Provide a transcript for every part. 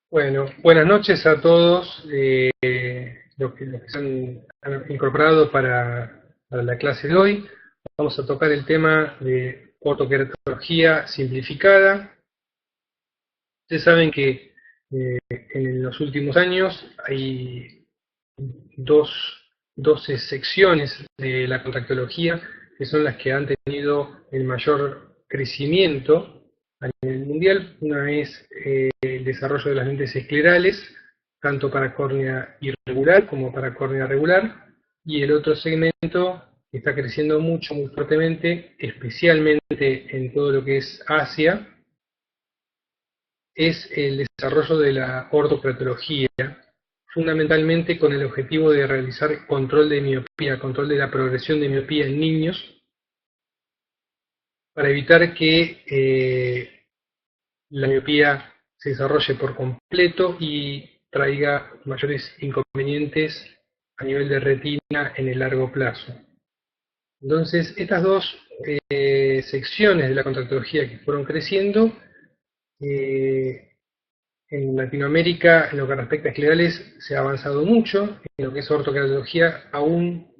Bueno, buenas noches a todos los que se han incorporado para la clase de hoy. Vamos a tocar el tema de ortoqueratología simplificada. Ustedes saben que en los últimos años hay dos, 12 secciones de la contractología que son las que han tenido el mayor crecimiento a nivel mundial. Una es el desarrollo de las lentes esclerales, tanto para córnea irregular como para córnea regular, y el otro segmento que está creciendo mucho, muy fuertemente, especialmente en todo lo que es Asia, es el desarrollo de la ortocratología, fundamentalmente con el objetivo de realizar control de miopía, control de la progresión de miopía en niños, para evitar que la miopía se desarrolle por completo y traiga mayores inconvenientes a nivel de retina en el largo plazo. Entonces, estas dos secciones de la contractología que fueron creciendo, en Latinoamérica, en lo que respecta a esclerales, se ha avanzado mucho. En lo que es ortoqueratología, aún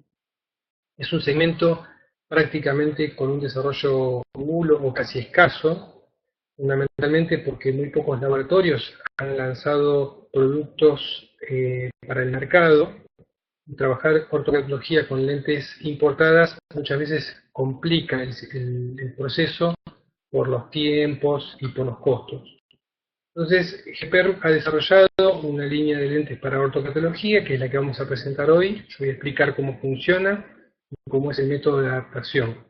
es un segmento prácticamente con un desarrollo nulo o casi escaso, fundamentalmente porque muy pocos laboratorios han lanzado productos para el mercado. Trabajar ortoqueratología con lentes importadas muchas veces complica el proceso por los tiempos y por los costos. Entonces, GPR ha desarrollado una línea de lentes para ortoqueratología, que es la que vamos a presentar hoy. Yo voy a explicar cómo funciona y cómo es el método de adaptación.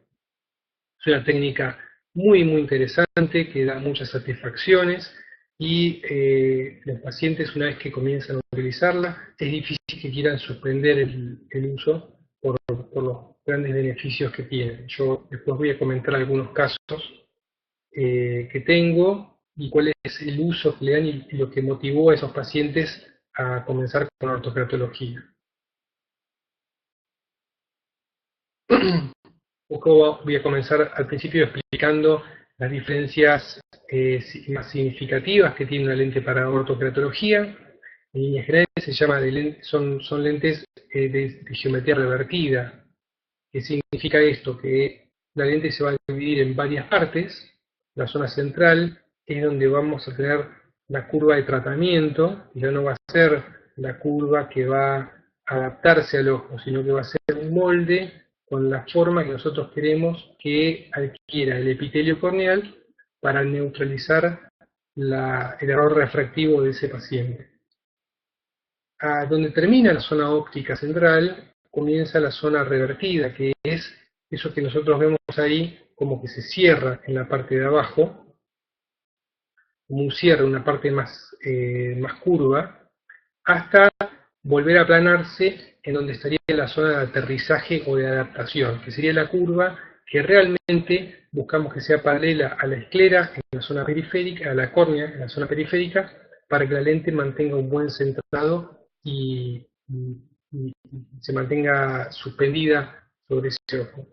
Es una técnica muy, muy interesante, que da muchas satisfacciones y los pacientes, una vez que comienzan a utilizarla, es difícil que quieran suspender el uso por los grandes beneficios que tiene. Yo después voy a comentar algunos casos que tengo y cuál es el uso que le dan y lo que motivó a esos pacientes a comenzar con ortoqueratología. Voy a comenzar al principio explicando las diferencias más significativas que tiene una lente para ortoqueratología. En líneas generales se llama son lentes de geometría revertida. ¿Qué significa esto? Que la lente se va a dividir en varias partes. La zona central es donde vamos a tener la curva de tratamiento, y ya no va a ser la curva que va a adaptarse al ojo, sino que va a ser un molde con la forma que nosotros queremos que adquiera el epitelio corneal para neutralizar el error refractivo de ese paciente. A donde termina la zona óptica central, comienza la zona revertida, que es eso que nosotros vemos ahí como que se cierra en la parte de abajo, como un cierre, una parte más curva, hasta volver a aplanarse en donde estaría la zona de aterrizaje o de adaptación, que sería la curva que realmente buscamos que sea paralela a la esclera en la zona periférica, a la córnea en la zona periférica, para que la lente mantenga un buen centrado y se mantenga suspendida sobre ese ojo.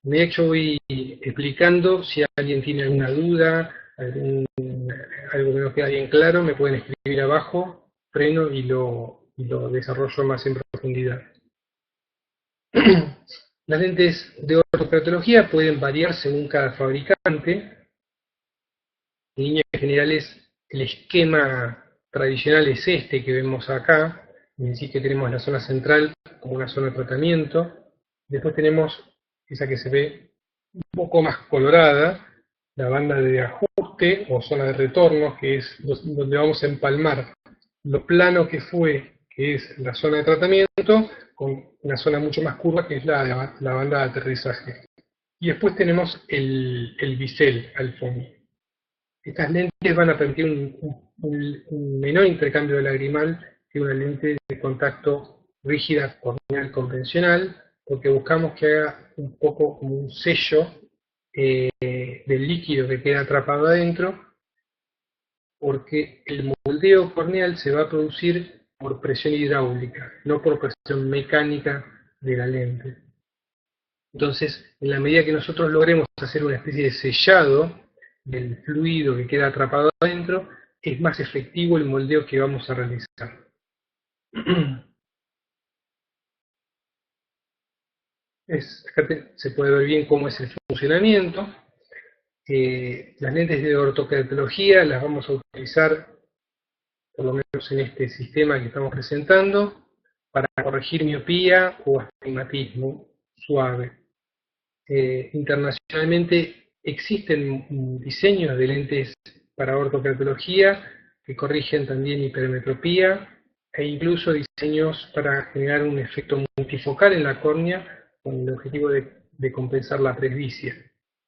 De hecho, voy explicando. Si alguien tiene alguna duda, algo que no queda bien claro, me pueden escribir abajo, freno y lo desarrollo más en profundidad. Las lentes de ortoqueratología pueden variar según cada fabricante. En líneas generales, el esquema tradicional es este que vemos acá. Es decir, que tenemos la zona central como una zona de tratamiento. Después tenemos esa que se ve un poco más colorada, la banda de ajuste o zona de retorno, que es donde vamos a empalmar lo plano que fue, que es la zona de tratamiento, con una zona mucho más curva, que es la banda de aterrizaje. Y después tenemos el bisel al fondo. Estas lentes van a permitir un menor intercambio de lagrimal que una lente de contacto rígida corneal convencional, porque buscamos que haga un poco como un sello del líquido que queda atrapado adentro, porque el moldeo corneal se va a producir por presión hidráulica, no por presión mecánica de la lente. Entonces, en la medida que nosotros logremos hacer una especie de sellado del fluido que queda atrapado adentro, es más efectivo el moldeo que vamos a realizar. Acá se puede ver bien cómo es el funcionamiento. Las lentes de ortokeratología las vamos a utilizar, por lo menos en este sistema que estamos presentando, para corregir miopía o astigmatismo suave. Internacionalmente existen diseños de lentes para ortokeratología que corrigen también hipermetropía e incluso diseños para generar un efecto multifocal en la córnea con el objetivo de compensar la presbicia.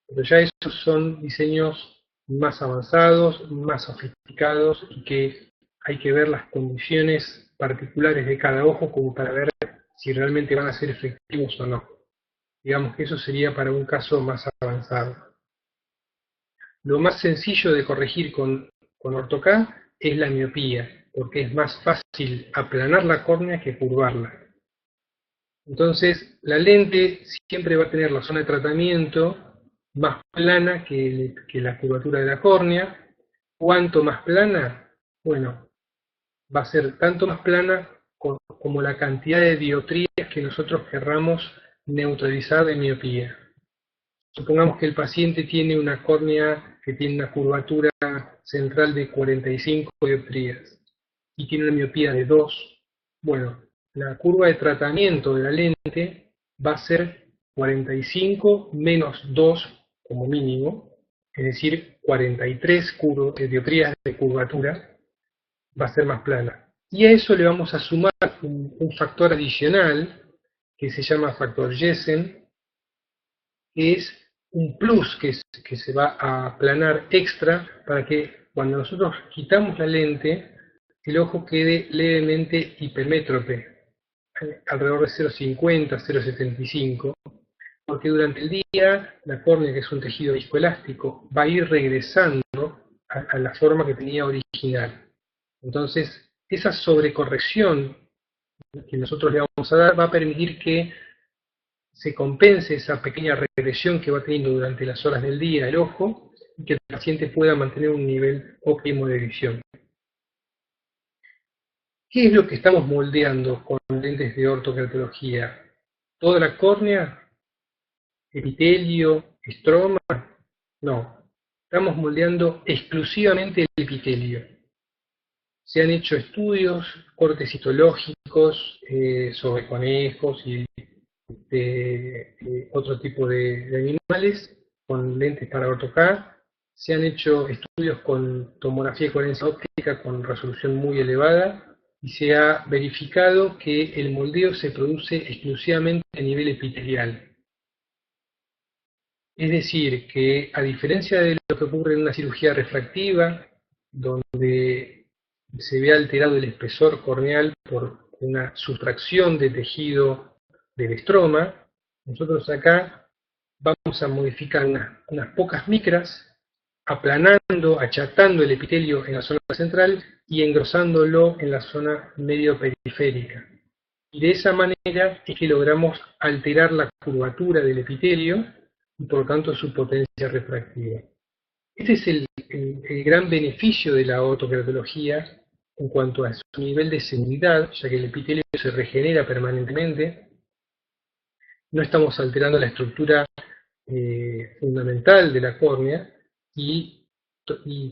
Pero ya esos son diseños más avanzados, más sofisticados y que hay que ver las condiciones particulares de cada ojo como para ver si realmente van a ser efectivos o no. Digamos que eso sería para un caso más avanzado. Lo más sencillo de corregir con OrtoK es la miopía, porque es más fácil aplanar la córnea que curvarla. Entonces, la lente siempre va a tener la zona de tratamiento más plana que la curvatura de la córnea. ¿Cuánto más plana? Bueno, va a ser tanto más plana como la cantidad de dioptrías que nosotros querramos neutralizar de miopía. Supongamos que el paciente tiene una córnea que tiene una curvatura central de 45 dioptrías y tiene una miopía de 2. Bueno, la curva de tratamiento de la lente va a ser 45 menos 2 como mínimo, es decir, 43 dioptrías de curvatura, va a ser más plana. Y a eso le vamos a sumar un factor adicional que se llama factor Jessen, que es un plus que se va a aplanar extra para que cuando nosotros quitamos la lente, el ojo quede levemente hipermétrope, alrededor de 0,50, 0,75, porque durante el día la córnea, que es un tejido viscoelástico, va a ir regresando a la forma que tenía original. Entonces, esa sobrecorrección que nosotros le vamos a dar va a permitir que se compense esa pequeña regresión que va teniendo durante las horas del día el ojo y que el paciente pueda mantener un nivel óptimo de visión. ¿Qué es lo que estamos moldeando con lentes de ortokeratología? ¿Toda la córnea? ¿Epitelio? ¿Estroma? No. Estamos moldeando exclusivamente el epitelio. Se han hecho estudios, cortes citológicos sobre conejos y otro tipo de animales con lentes para AutoCAD. Se han hecho estudios con tomografía de coherencia óptica con resolución muy elevada y se ha verificado que el moldeo se produce exclusivamente a nivel epitelial. Es decir, que a diferencia de lo que ocurre en una cirugía refractiva, donde se ve alterado el espesor corneal por una sustracción de tejido del estroma, nosotros acá vamos a modificar unas pocas micras, aplanando, achatando el epitelio en la zona central y engrosándolo en la zona medio periférica. Y de esa manera es que logramos alterar la curvatura del epitelio y por lo tanto su potencia refractiva. Este es el gran beneficio de la ortokeratología en cuanto a su nivel de seguridad, ya que el epitelio se regenera permanentemente. No estamos alterando la estructura fundamental de la córnea y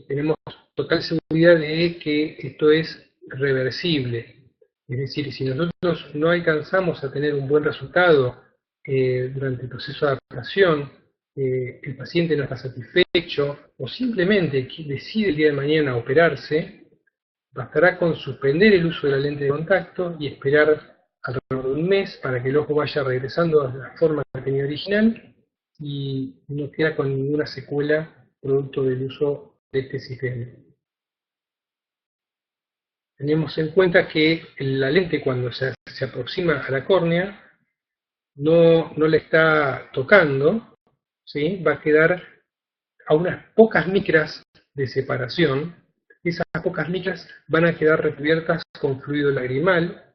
tenemos total seguridad de que esto es reversible. Es decir, si nosotros no alcanzamos a tener un buen resultado durante el proceso de adaptación, el paciente no está satisfecho o simplemente decide el día de mañana operarse, bastará con suspender el uso de la lente de contacto y esperar alrededor de un mes para que el ojo vaya regresando a la forma que tenía original y no queda con ninguna secuela producto del uso de este sistema. Tenemos en cuenta que la lente cuando se aproxima a la córnea no la está tocando, ¿sí? Va a quedar a unas pocas micras de separación. Esas pocas micras van a quedar recubiertas con fluido lagrimal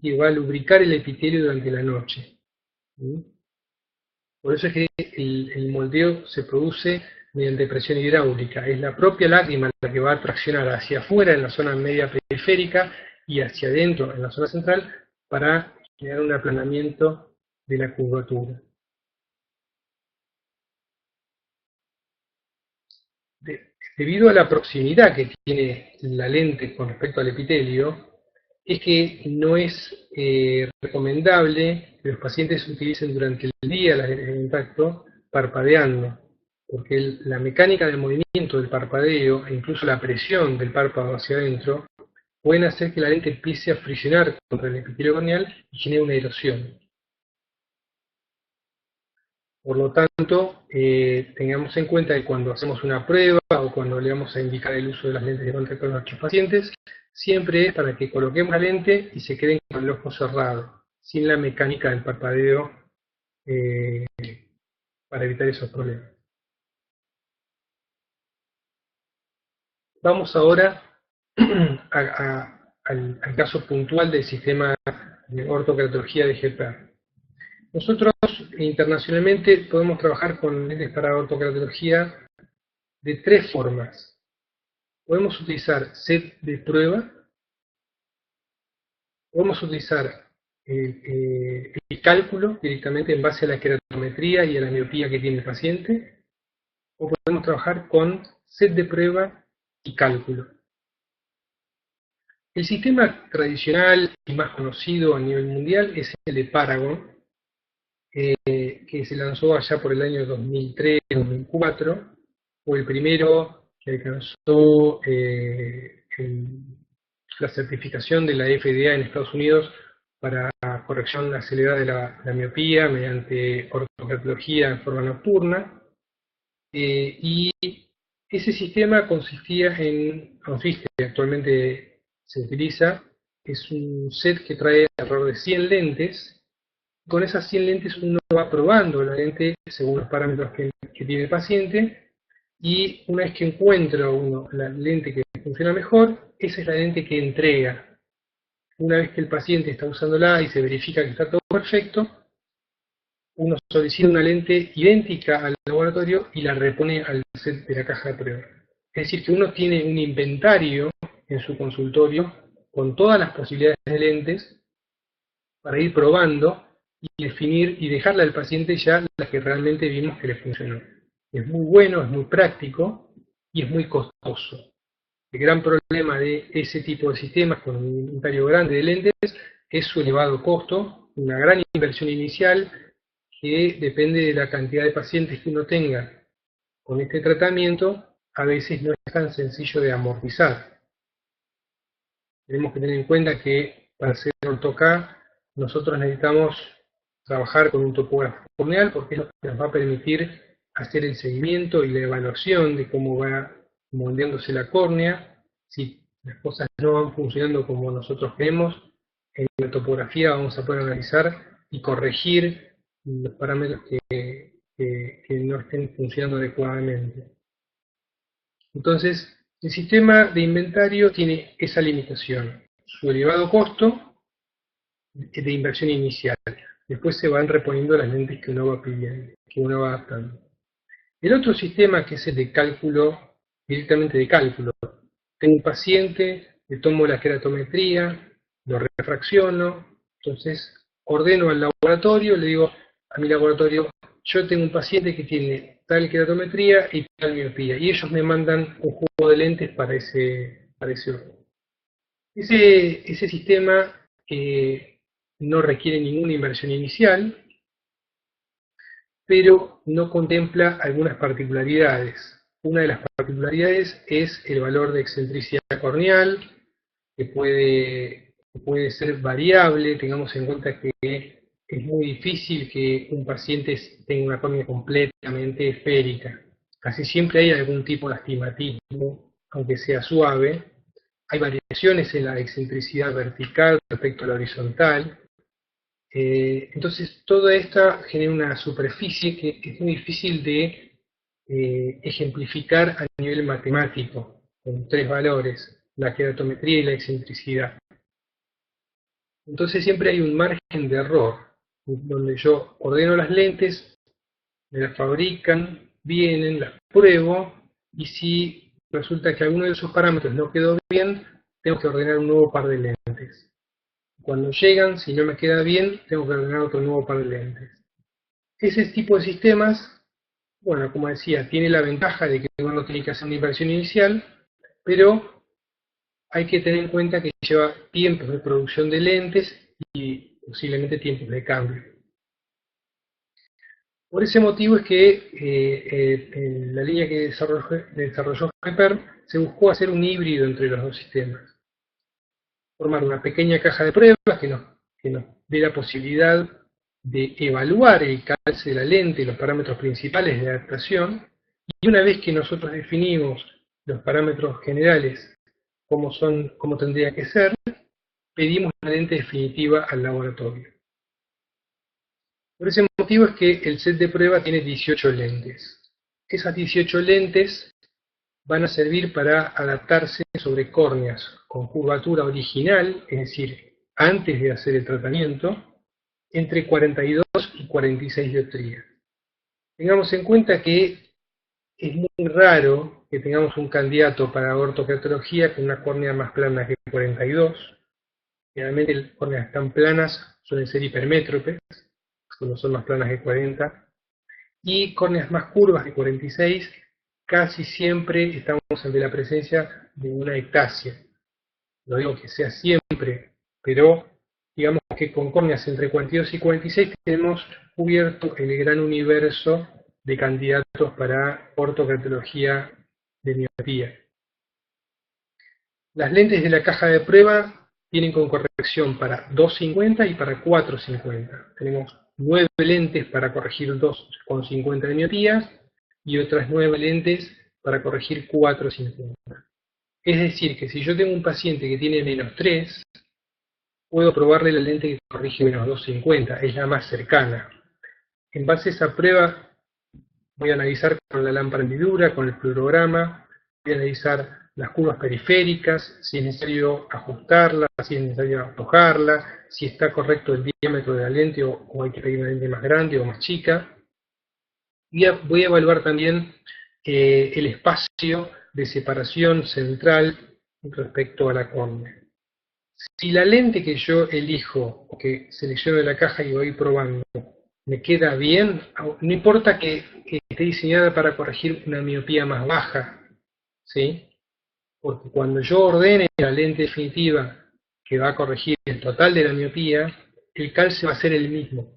y va a lubricar el epitelio durante la noche. ¿Sí? Por eso es que el moldeo se produce mediante presión hidráulica. Es la propia lágrima la que va a traccionar hacia afuera en la zona media periférica y hacia adentro en la zona central para generar un aplanamiento de la curvatura. Debido a la proximidad que tiene la lente con respecto al epitelio, es que no es recomendable que los pacientes utilicen durante el día las lentes de contacto parpadeando, porque la mecánica de movimiento del parpadeo e incluso la presión del párpado hacia adentro pueden hacer que la lente empiece a friccionar contra el epitelio corneal y genere una erosión. Por lo tanto, tengamos en cuenta que cuando hacemos una prueba o cuando le vamos a indicar el uso de las lentes de contacto a nuestros pacientes, siempre es para que coloquemos la lente y se queden con el ojo cerrado, sin la mecánica del parpadeo, para evitar esos problemas. Vamos ahora al caso puntual del sistema de ortokeratología de GPA. Nosotros internacionalmente podemos trabajar con lentes para ortokeratología de tres formas. Podemos utilizar set de prueba, podemos utilizar el cálculo directamente en base a la queratometría y a la miopía que tiene el paciente, o podemos trabajar con set de prueba y cálculo. El sistema tradicional y más conocido a nivel mundial es el de Paragon, que se lanzó allá por el año 2003-2004, fue el primero que alcanzó la certificación de la FDA en Estados Unidos para corrección acelerada de la miopía mediante ortokeratología en forma nocturna, y ese sistema consiste actualmente se utiliza, es un set que trae alrededor de 100 lentes. Con esas 100 lentes uno va probando la lente según los parámetros que tiene el paciente, y una vez que encuentra uno la lente que funciona mejor, esa es la lente que entrega. Una vez que el paciente está usándola y se verifica que está todo perfecto, uno solicita una lente idéntica al laboratorio y la repone al set de la caja de prueba. Es decir, que uno tiene un inventario en su consultorio con todas las posibilidades de lentes para ir probando y definir y dejarle al paciente ya la que realmente vimos que le funcionó. Es muy bueno, es muy práctico y es muy costoso. El gran problema de ese tipo de sistemas con un inventario grande de lentes es su elevado costo, una gran inversión inicial que depende de la cantidad de pacientes que uno tenga con este tratamiento, a veces no es tan sencillo de amortizar. Tenemos que tener en cuenta que para hacer orto-K nosotros necesitamos trabajar con un topógrafo corneal porque es lo que nos va a permitir hacer el seguimiento y la evaluación de cómo va moldeándose la córnea. Si las cosas no van funcionando como nosotros queremos, en la topografía vamos a poder analizar y corregir los parámetros que no estén funcionando adecuadamente. Entonces, el sistema de inventario tiene esa limitación, su elevado costo de inversión inicial. Después se van reponiendo las lentes que uno va pidiendo, que uno va adaptando. El otro sistema, que es el de cálculo, directamente de cálculo. Tengo un paciente, le tomo la queratometría, lo refracciono, entonces ordeno al laboratorio, le digo a mi laboratorio, yo tengo un paciente que tiene tal queratometría y tal miopía, y ellos me mandan un juego de lentes para ese ojo. Ese sistema no requiere ninguna inversión inicial, pero no contempla algunas particularidades. Una de las particularidades es el valor de excentricidad corneal, que puede ser variable. Tengamos en cuenta que es muy difícil que un paciente tenga una córnea completamente esférica. Casi siempre hay algún tipo de astigmatismo, aunque sea suave. Hay variaciones en la excentricidad vertical respecto a la horizontal. Entonces, toda esta genera una superficie que es muy difícil de ejemplificar a nivel matemático, con tres valores, la queratometría y la excentricidad. Entonces siempre hay un margen de error, donde yo ordeno las lentes, me las fabrican, vienen, las pruebo, y si resulta que alguno de esos parámetros no quedó bien, tengo que ordenar un nuevo par de lentes. Cuando llegan, si no me queda bien, tengo que ordenar otro nuevo par de lentes. Ese tipo de sistemas, bueno, como decía, tiene la ventaja de que uno no tiene que hacer una inversión inicial, pero hay que tener en cuenta que lleva tiempos de producción de lentes y posiblemente tiempos de cambio. Por ese motivo es que en la línea que desarrolló Gepper se buscó hacer un híbrido entre los dos sistemas. Formar una pequeña caja de pruebas que nos dé la posibilidad de evaluar el calce de la lente y los parámetros principales de adaptación, y una vez que nosotros definimos los parámetros generales, cómo tendría que ser, pedimos la lente definitiva al laboratorio. Por ese motivo es que el set de prueba tiene 18 lentes. Esas 18 lentes van a servir para adaptarse sobre córneas con curvatura original, es decir, antes de hacer el tratamiento, entre 42 y 46 dioptrías. Tengamos en cuenta que es muy raro que tengamos un candidato para ortoqueratología con una córnea más plana que 42. Generalmente las córneas tan planas suelen ser hipermétropes, cuando son más planas que 40, y córneas más curvas de 46, casi siempre estamos ante la presencia de una ectasia. No digo que sea siempre, pero digamos que con córneas entre 42 y 46 tenemos cubierto el gran universo de candidatos para ortoqueratología de miopía. Las lentes de la caja de prueba vienen con corrección para 2,50 y para 4,50. Tenemos 9 lentes para corregir 2,50 de miopía y otras 9 lentes para corregir 4,50. Es decir, que si yo tengo un paciente que tiene -3, puedo probarle la lente que corrige -2,50, es la más cercana. En base a esa prueba voy a analizar con la lámpara hendidura, con el fluorograma, voy a analizar las curvas periféricas, si es necesario ajustarla, si es necesario aflojarla, si está correcto el diámetro de la lente o hay que pedir una lente más grande o más chica. Y voy a evaluar también el espacio de separación central respecto a la córnea. Si la lente que yo elijo, o que selecciono de la caja y voy probando, me queda bien, no importa que esté diseñada para corregir una miopía más baja, ¿sí? Porque cuando yo ordene la lente definitiva que va a corregir el total de la miopía, el calce va a ser el mismo.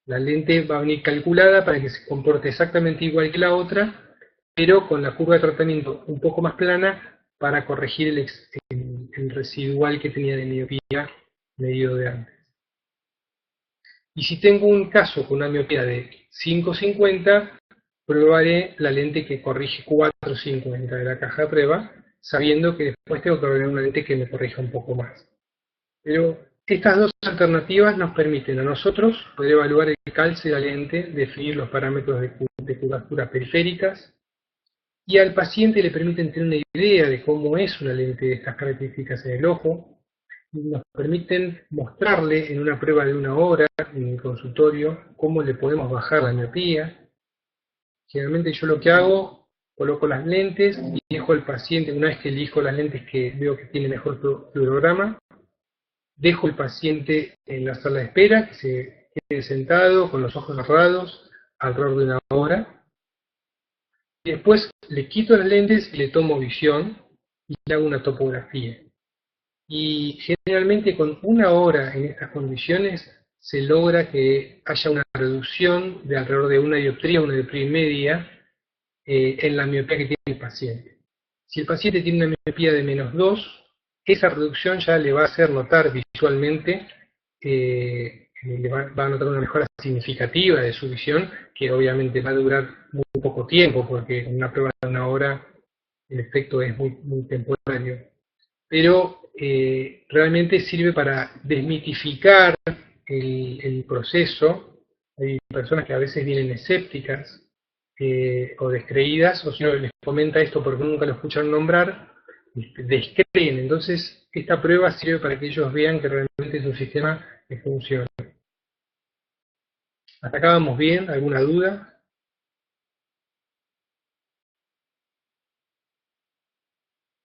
La lente va a venir calculada para que se comporte exactamente igual que la otra, pero con la curva de tratamiento un poco más plana para corregir el residual que tenía de miopía medido de antes. Y si tengo un caso con una miopía de 5,50, probaré la lente que corrige 4,50 de la caja de prueba, sabiendo que después tengo que probar una lente que me corrija un poco más. Pero estas dos alternativas nos permiten a nosotros poder evaluar el calce de la lente, definir los parámetros de curvatura periféricas, y al paciente le permiten tener una idea de cómo es una lente de estas características en el ojo, y nos permiten mostrarle en una prueba de 1 hora en el consultorio cómo le podemos bajar la miopía. Generalmente yo lo que hago, coloco las lentes y dejo al paciente, una vez que elijo las lentes que veo que tiene mejor fluorograma, dejo al paciente en la sala de espera, que se quede sentado con los ojos cerrados alrededor de 1 hora. Y después le quito las lentes y le tomo visión y le hago una topografía. Y generalmente con 1 hora en estas condiciones se logra que haya una reducción de alrededor de 1 dioptría, 1,5 dioptría en la miopía que tiene el paciente. Si el paciente tiene una miopía de -2, esa reducción ya le va a hacer notar visualmente, le va a notar una mejora significativa de su visión, que obviamente va a durar muy poco tiempo, porque en una prueba de 1 hora el efecto es muy temporario. Pero realmente sirve para desmitificar el proceso. Hay personas que a veces vienen escépticas o descreídas, o si no les comenta esto porque nunca lo escuchan nombrar, descreen. Entonces, esta prueba sirve para que ellos vean que realmente es un sistema que funciona. ¿Hasta acá vamos bien? ¿Alguna duda?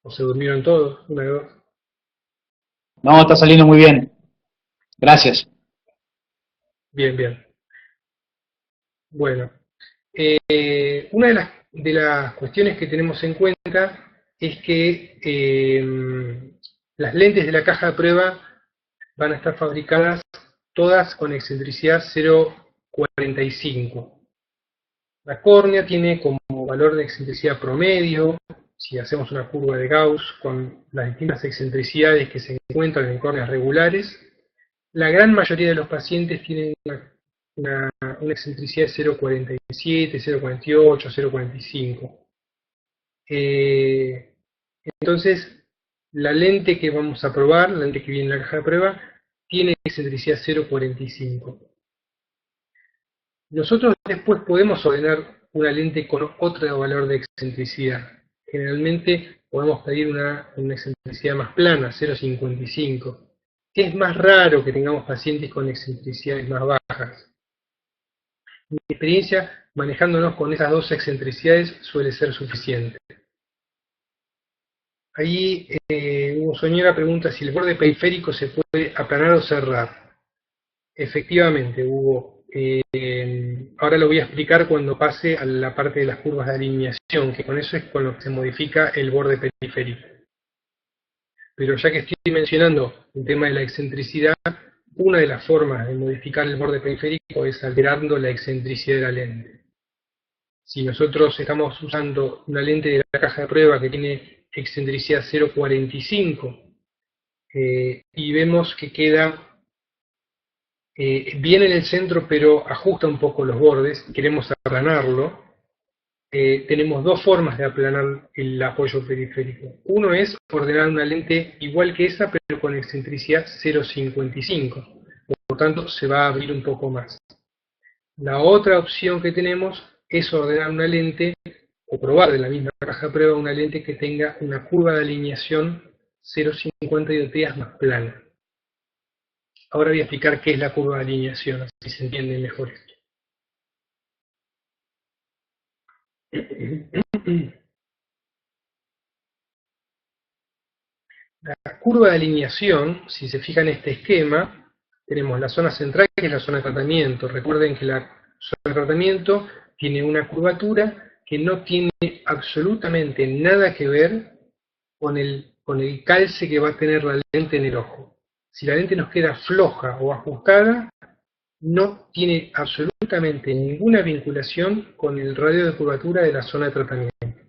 ¿O se durmieron todos? Una de dos. No, está saliendo muy bien. Gracias. Bien, bien. Bueno, una de las cuestiones que tenemos en cuenta es que las lentes de la caja de prueba van a estar fabricadas todas con excentricidad 0,45. La córnea tiene como valor de excentricidad promedio, si hacemos una curva de Gauss con las distintas excentricidades que se encuentran en córneas regulares, la gran mayoría de los pacientes tienen una excentricidad de 0,47, 0,48, 0,45. Entonces, la lente que vamos a probar, la lente que viene en la caja de prueba, tiene excentricidad 0,45. Nosotros después podemos ordenar una lente con otro valor de excentricidad. Generalmente podemos pedir una excentricidad más plana, 0,55. Es más raro que tengamos pacientes con excentricidades más bajas. Mi experiencia manejándonos con esas dos excentricidades suele ser suficiente. Ahí Hugo Soñora pregunta si el borde periférico se puede aplanar o cerrar. Efectivamente, Hugo. Ahora lo voy a explicar cuando pase a la parte de las curvas de alineación, que con eso es con lo que se modifica el borde periférico. Pero ya que estoy mencionando el tema de la excentricidad, una de las formas de modificar el borde periférico es alterando la excentricidad de la lente. Si nosotros estamos usando una lente de la caja de prueba que tiene excentricidad 0,45 y vemos que queda bien en el centro pero ajusta un poco los bordes, queremos aplanarlo, tenemos dos formas de aplanar el apoyo periférico. Uno es ordenar una lente igual que esa pero con excentricidad 0,55, por lo tanto se va a abrir un poco más. La otra opción que tenemos es ordenar una lente o probar de la misma caja de prueba una lente que tenga una curva de alineación 0,50 dioptrías más plana. Ahora voy a explicar qué es la curva de alineación, así se entiende mejor esto. La curva de alineación, si se fijan en este esquema, tenemos la zona central que es la zona de tratamiento. Recuerden que la zona de tratamiento tiene una curvatura que no tiene absolutamente nada que ver con el calce que va a tener la lente en el ojo. Si la lente nos queda floja o ajustada, no tiene absolutamente ninguna vinculación con el radio de curvatura de la zona de tratamiento.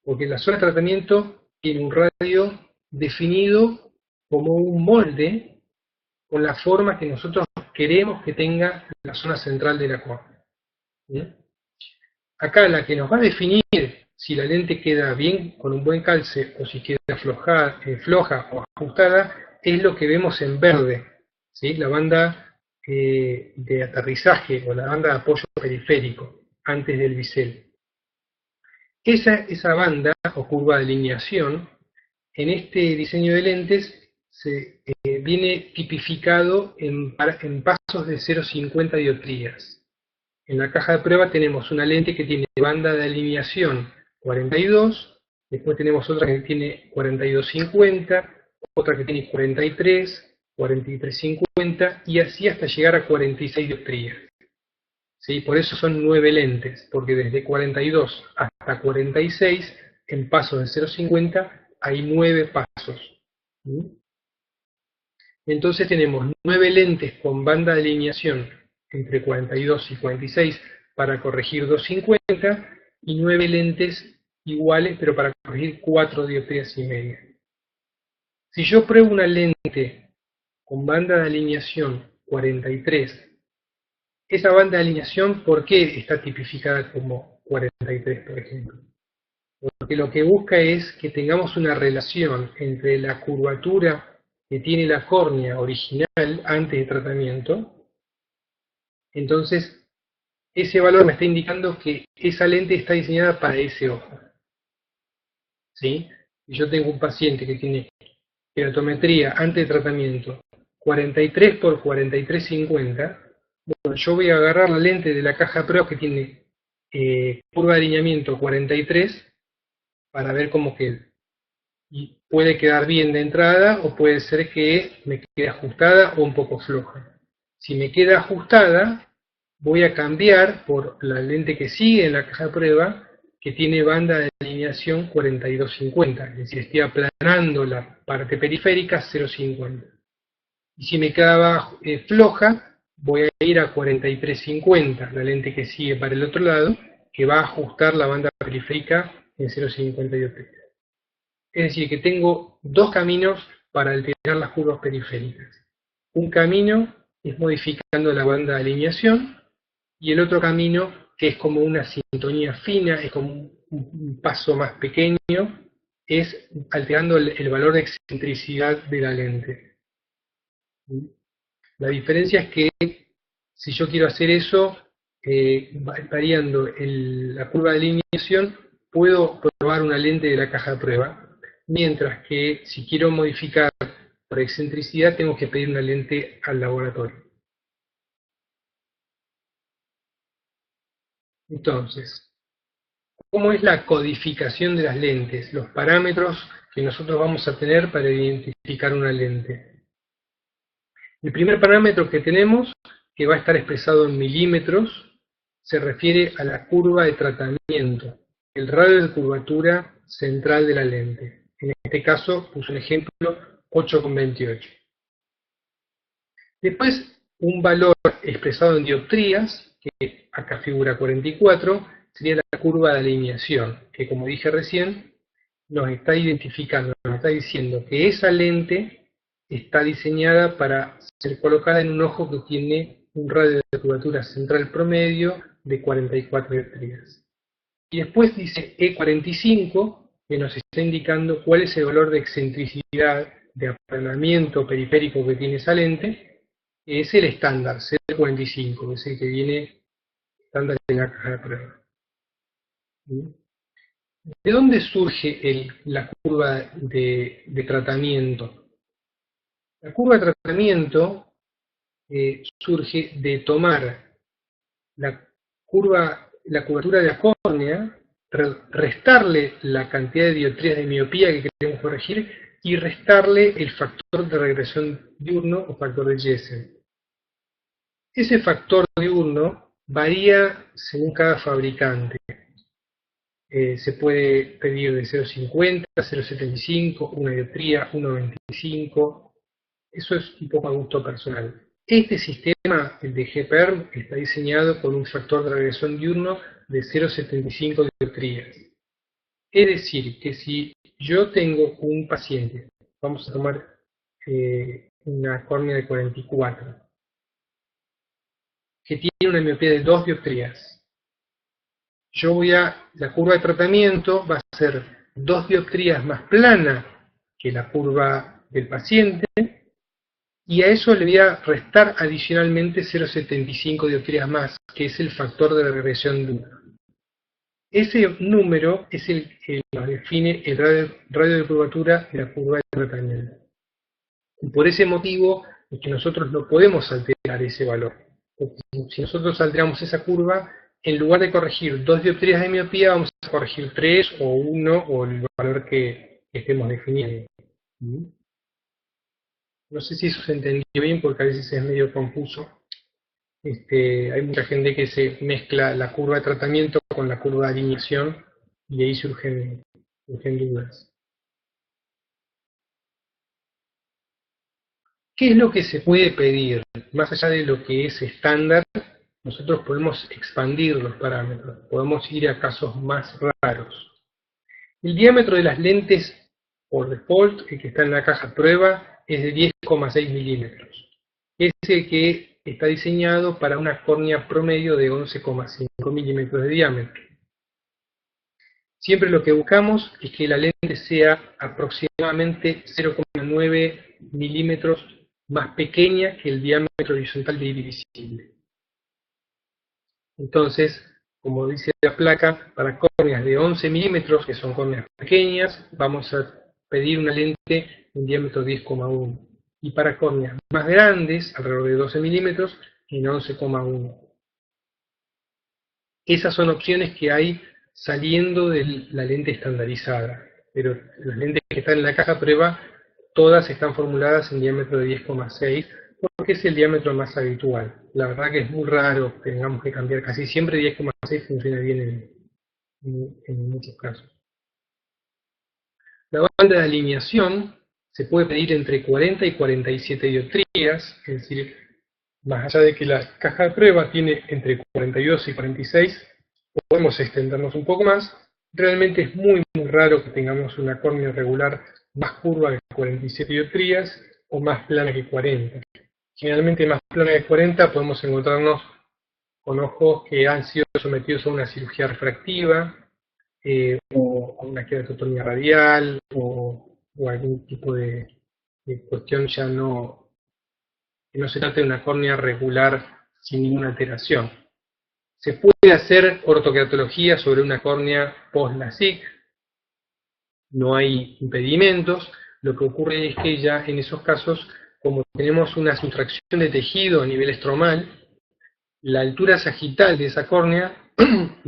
Porque la zona de tratamiento tiene un radio definido como un molde con la forma que nosotros queremos que tenga la zona central de la córnea. Acá la que nos va a definir si la lente queda bien con un buen calce o si queda floja o ajustada es lo que vemos en verde, ¿sí? La banda de aterrizaje o la banda de apoyo periférico antes del bisel. Esa banda o curva de alineación en este diseño de lentes viene tipificado en pasos de 0,50 dioptrías. En la caja de prueba tenemos una lente que tiene banda de alineación 42, después tenemos otra que tiene 42,50, otra que tiene 43, 43,50 y así hasta llegar a 46 dioptrías. ¿Sí? Por eso son 9 lentes, porque desde 42 hasta 46, en pasos de 0,50, hay 9 pasos. ¿Sí? Entonces tenemos 9 lentes con banda de alineación entre 42 y 46 para corregir 2,50 y 9 lentes iguales pero para corregir 4 dioptrías y media. Si yo pruebo una lente con banda de alineación 43, esa banda de alineación, ¿por qué está tipificada como 43, por ejemplo? Porque lo que busca es que tengamos una relación entre la curvatura que tiene la córnea original antes de tratamiento. Entonces, ese valor me está indicando que esa lente está diseñada para ese ojo. ¿Sí? Si yo tengo un paciente que tiene keratometría antes de tratamiento 43 por 43,50, bueno, yo voy a agarrar la lente de la caja Pro que tiene curva de alineamiento 43 para ver cómo queda. Y puede quedar bien de entrada o puede ser que me quede ajustada o un poco floja. Si me queda ajustada, voy a cambiar por la lente que sigue en la caja de prueba, que tiene banda de alineación 42-50, es decir, estoy aplanando la parte periférica 0,50. Y si me quedaba floja, voy a ir a 43-50, la lente que sigue para el otro lado, que va a ajustar la banda periférica en 0,50 dioptrías. Es decir, que tengo dos caminos para alterar las curvas periféricas. Un camino es modificando la banda de alineación, y el otro camino, que es como una sintonía fina, es como un paso más pequeño, es alterando el valor de excentricidad de la lente. La diferencia es que si yo quiero hacer eso, variando la curva de alineación, puedo probar una lente de la caja de prueba, mientras que si quiero modificar por excentricidad, tengo que pedir una lente al laboratorio. Entonces, ¿cómo es la codificación de las lentes? Los parámetros que nosotros vamos a tener para identificar una lente. El primer parámetro que tenemos, que va a estar expresado en milímetros, se refiere a la curva de tratamiento, el radio de curvatura central de la lente. En este caso, puse un ejemplo 8,28. Después, un valor expresado en dioptrías, que acá figura 44, sería la curva de alineación, que como dije recién, nos está identificando, nos está diciendo que esa lente está diseñada para ser colocada en un ojo que tiene un radio de curvatura central promedio de 44 dioptrías. Y después dice E45, que nos está indicando cuál es el valor de excentricidad, de aplanamiento periférico que tiene esa lente. Es el estándar, 0,45, es el que viene estándar en la caja de prueba. ¿De dónde surge la curva de tratamiento? La curva de tratamiento surge de tomar la curvatura de la córnea, restarle la cantidad de dioptrías de miopía que queremos corregir y restarle el factor de regresión diurno o factor de Jessen. Ese factor diurno varía según cada fabricante. Se puede pedir de 0,50, 0,75, una dioptría, 1,25. Eso es un poco a gusto personal. Este sistema, el de GPERM, está diseñado con un factor de regresión diurno de 0,75 dioptrías. Es decir, que si yo tengo un paciente, vamos a tomar una córnea de 44, que tiene una miopía de 2 dioptrías, la curva de tratamiento va a ser 2 dioptrías más plana que la curva del paciente, y a eso le voy a restar adicionalmente 0,75 dioptrías más, que es el factor de regresión diurna. Ese número es el que nos define el radio de curvatura de la curva de tratamiento. Y por ese motivo es que nosotros no podemos alterar ese valor. Porque si nosotros alteramos esa curva, en lugar de corregir 2 dioptrías de miopía, vamos a corregir 3 o 1 o el valor que estemos definiendo. No sé si eso se entendió bien porque a veces es medio confuso. Hay mucha gente que se mezcla la curva de tratamiento con la curva de alineación y ahí surgen dudas. ¿Qué es lo que se puede pedir? Más allá de lo que es estándar, nosotros podemos expandir los parámetros, podemos ir a casos más raros. El diámetro de las lentes por default, el que está en la caja prueba, es de 10,6 milímetros. Es el que está diseñado para una córnea promedio de 11,5 milímetros de diámetro. Siempre lo que buscamos es que la lente sea aproximadamente 0,9 milímetros más pequeña que el diámetro horizontal de indivisible. Entonces, como dice la placa, para córneas de 11 milímetros, que son córneas pequeñas, vamos a pedir una lente en diámetro 10,1. Y para córneas más grandes, alrededor de 12 milímetros, en 11,1. Esas son opciones que hay saliendo de la lente estandarizada. pero las lentes que están en la caja prueba, todas están formuladas en diámetro de 10,6, porque es el diámetro más habitual. La verdad que es muy raro que tengamos que cambiar, casi siempre 10,6 funciona bien en muchos casos. La banda de alineación se puede pedir entre 40 y 47 dioptrías, es decir, más allá de que la caja de prueba tiene entre 42 y 46, podemos extendernos un poco más. Realmente es muy raro que tengamos una córnea regular más curva que 47 dioptrías o más plana que 40. Generalmente más plana que 40 podemos encontrarnos con ojos que han sido sometidos a una cirugía refractiva, o a una queratotomía radial, o algún tipo de cuestión ya que no se trata de una córnea regular sin ninguna alteración. Se puede hacer ortoqueratología sobre una córnea post-LASIK, no hay impedimentos. Lo que ocurre es que ya en esos casos, como tenemos una sustracción de tejido a nivel estromal, la altura sagital de esa córnea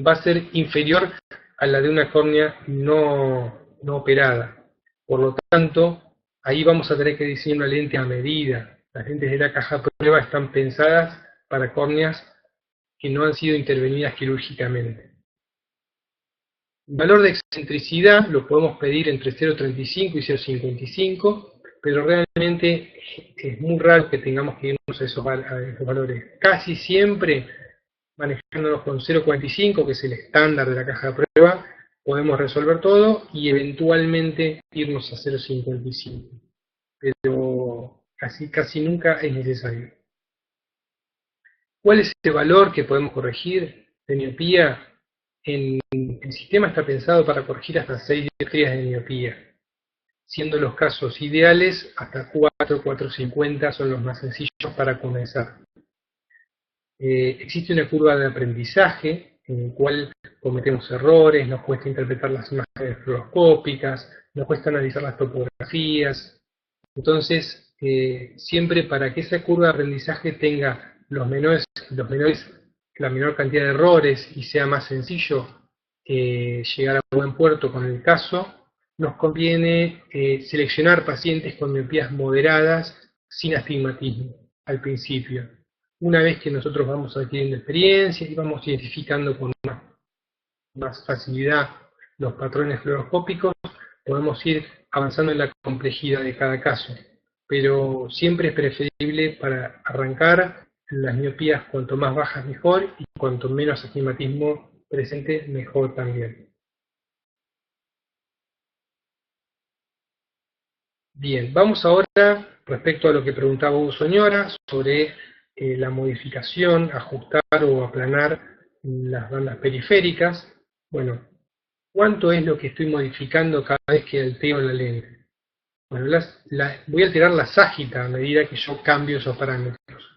va a ser inferior a la de una córnea no operada. Por lo tanto, ahí vamos a tener que diseñar una lente a medida. Las lentes de la caja de prueba están pensadas para córneas que no han sido intervenidas quirúrgicamente. El valor de excentricidad lo podemos pedir entre 0,35 y 0,55, pero realmente es muy raro que tengamos que irnos a esos valores. Casi siempre, manejándonos con 0,45, que es el estándar de la caja de prueba, podemos resolver todo y eventualmente irnos a 0,55. Pero casi nunca es necesario. ¿Cuál es el valor que podemos corregir de miopía? El sistema está pensado para corregir hasta 6 dioptrías de miopía, siendo los casos ideales hasta 4, 4,50 son los más sencillos para comenzar. Existe una curva de aprendizaje en la cual cometemos errores, nos cuesta interpretar las imágenes fluoroscópicas, nos cuesta analizar las topografías. Entonces, siempre para que esa curva de aprendizaje tenga la menor cantidad de errores y sea más sencillo llegar a buen puerto con el caso, nos conviene seleccionar pacientes con miopías moderadas sin astigmatismo al principio. Una vez que nosotros vamos adquiriendo experiencia y vamos identificando con más facilidad los patrones fluoroscópicos, podemos ir avanzando en la complejidad de cada caso. Pero siempre es preferible para arrancar las miopías cuanto más bajas mejor y cuanto menos astigmatismo presente mejor también. Bien, vamos ahora respecto a lo que preguntaba Hugo Soñora sobre la modificación, ajustar o aplanar las bandas periféricas. Bueno, ¿cuánto es lo que estoy modificando cada vez que altero la lente? Bueno, voy a alterar la ságita a medida que yo cambio esos parámetros.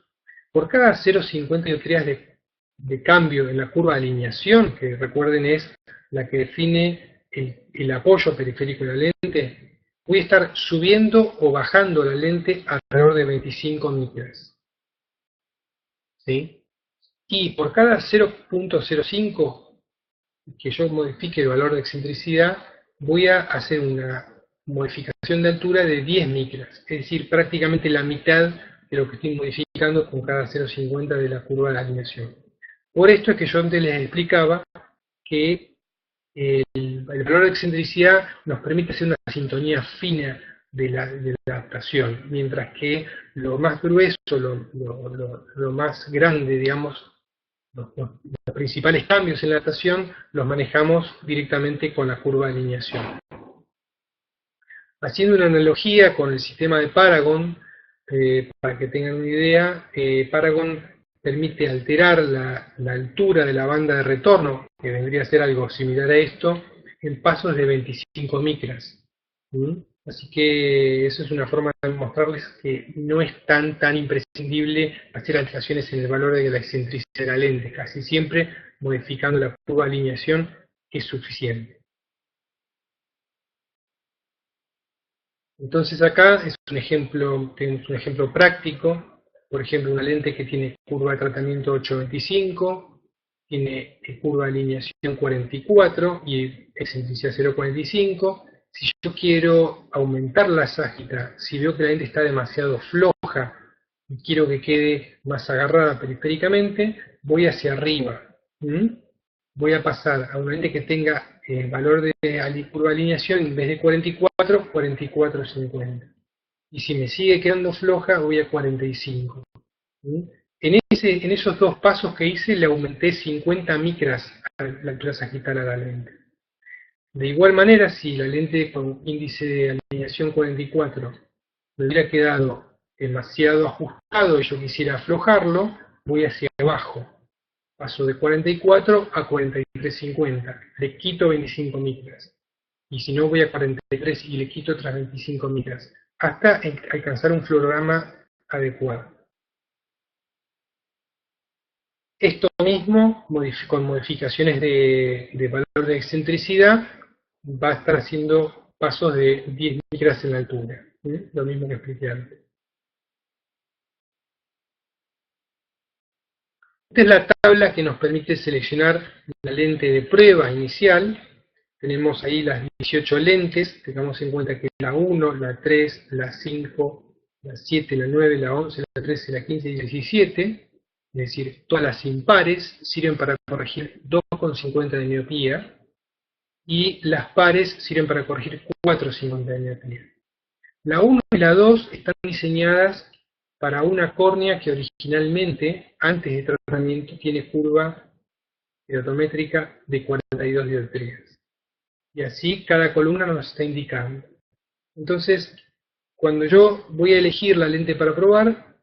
Por cada 0,50 dioptrías de cambio en la curva de alineación, que recuerden es la que define el apoyo periférico de la lente, voy a estar subiendo o bajando la lente alrededor de 25 micras. ¿Sí? Y por cada 0,05 que yo modifique el valor de excentricidad, voy a hacer una modificación de altura de 10 micras, es decir, prácticamente la mitad de lo que estoy modificando con cada 0,50 de la curva de alineación. Por esto es que yo antes les explicaba que el valor de excentricidad nos permite hacer una sintonía fina de la adaptación, mientras que lo más grueso, lo más grande, digamos, los principales cambios en la adaptación los manejamos directamente con la curva de alineación. Haciendo una analogía con el sistema de Paragon, para que tengan una idea, Paragon permite alterar la altura de la banda de retorno, que vendría a ser algo similar a esto, en pasos de 25 micras. Así que eso es una forma de mostrarles que no es tan imprescindible hacer alteraciones en el valor de la excentricidad de la lente. Casi siempre modificando la curva de alineación es suficiente. Entonces acá es tenemos un ejemplo práctico. Por ejemplo, una lente que tiene curva de tratamiento 8,25, tiene curva de alineación 44 y excentricidad 0,45, Si yo quiero aumentar la ságita, si veo que la lente está demasiado floja y quiero que quede más agarrada periféricamente, voy hacia arriba. Voy a pasar a una lente que tenga el valor de curva de alineación, en vez de 44, 44,50. Y si me sigue quedando floja, voy a 45. En esos dos pasos que hice, le aumenté 50 micras a la altura sagital a la lente. De igual manera, si la lente con índice de alineación 44 me hubiera quedado demasiado ajustado y yo quisiera aflojarlo, voy hacia abajo. Paso de 44 a 43,50. Le quito 25 micras. Y si no, voy a 43 y le quito otras 25 micras. Hasta alcanzar un fluorograma adecuado. Esto mismo, con modificaciones de valor de excentricidad, va a estar haciendo pasos de 10 micras en la altura. Lo mismo que expliqué antes. Esta es la tabla que nos permite seleccionar la lente de prueba inicial. Tenemos ahí las 18 lentes. Tengamos en cuenta que la 1, la 3, la 5, la 7, la 9, la 11, la 13, la 15 y la 17. Es decir, todas las impares sirven para corregir 2,50 de miopía. Y las pares sirven para corregir 4,50 de miopía. La 1 y la 2 están diseñadas para una córnea que originalmente, antes de tratamiento, tiene curva keratométrica de 42 dioptrías. Y así cada columna nos está indicando. Entonces, cuando yo voy a elegir la lente para probar,